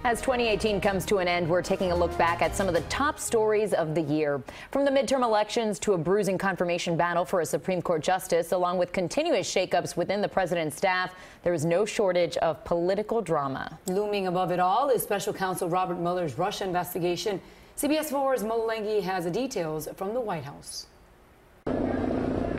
As 2018 comes to an end, we're taking a look back at some of the top stories of the year. From the midterm elections to a bruising confirmation battle for a Supreme Court justice, along with continuous shakeups within the president's staff, there is no shortage of political drama. Looming above it all is special counsel Robert Mueller's Russia investigation. CBS 4's Molengi has the details from the White House.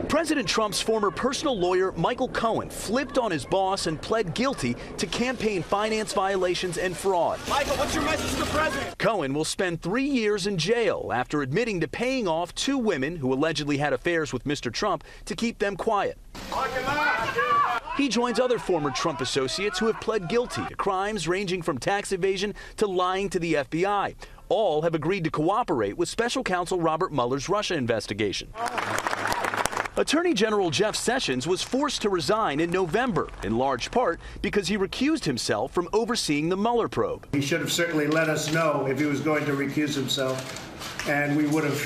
President Trump's former personal lawyer, Michael Cohen, flipped on his boss and pled guilty to campaign finance violations and fraud. Michael, what's your message to the president? Cohen will spend 3 years in jail after admitting to paying off 2 women who allegedly had affairs with Mr. Trump to keep them quiet. He joins other former Trump associates who have pled guilty to crimes ranging from tax evasion to lying to the FBI. All have agreed to cooperate with special counsel Robert Mueller's Russia investigation. Attorney General Jeff Sessions was forced to resign in November, in large part because he recused himself from overseeing the Mueller probe. He should have certainly let us know if he was going to recuse himself, and we would have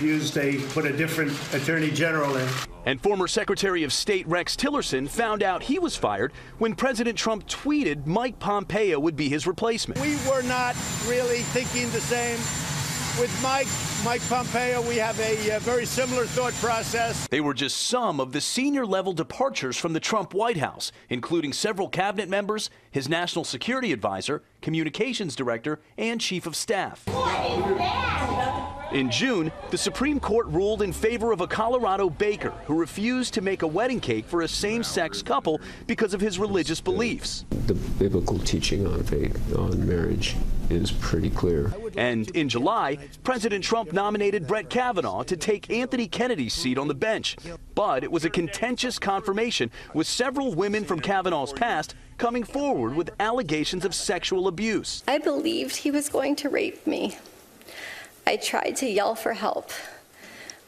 put a different Attorney General in. And former Secretary of State Rex Tillerson found out he was fired when President Trump tweeted Mike Pompeo would be his replacement. We were not really thinking the same. With Mike Pompeo, we have a very similar thought process. They were just some of the senior-level departures from the Trump White House, including several cabinet members, his national security advisor, communications director, and chief of staff. What is that? In June, the Supreme Court ruled in favor of a Colorado baker who refused to make a wedding cake for a same-sex couple because of his religious beliefs. The biblical teaching on faith, on marriage, is pretty clear. And in July, President Trump nominated Brett Kavanaugh to take Anthony Kennedy's seat on the bench. But it was a contentious confirmation, with several women from Kavanaugh's past coming forward with allegations of sexual abuse. I believed he was going to rape me. I tried to yell for help.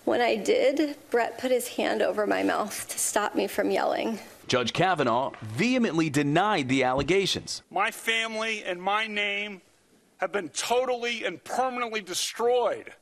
When I did, Brett put his hand over my mouth to stop me from yelling. Judge Kavanaugh vehemently denied the allegations. My family and my name have been totally and permanently destroyed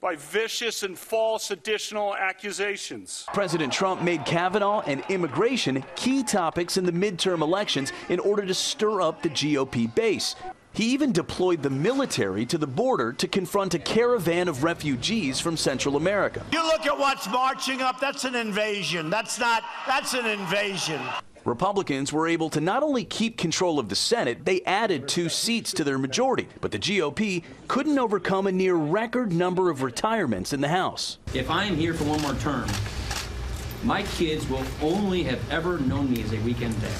by vicious and false additional accusations. President Trump made Kavanaugh and immigration key topics in the midterm elections in order to stir up the GOP base. He even deployed the military to the border to confront a caravan of refugees from Central America. You look at what's marching up, that's an invasion. That's an invasion. Republicans were able to not only keep control of the Senate, they added 2 seats to their majority, but the GOP couldn't overcome a near record number of retirements in the House. If I am here for one more term, my kids will only have ever known me as a weekend dad.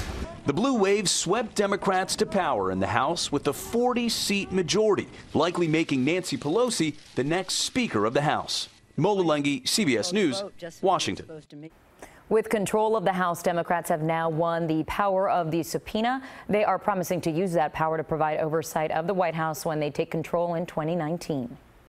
The blue wave swept Democrats to power in the House with a 40-seat majority, likely making Nancy Pelosi the next Speaker of the House. Molengi, CBS News, Washington. With control of the House, Democrats have now won the power of the subpoena. They are promising to use that power to provide oversight of the White House when they take control in 2019.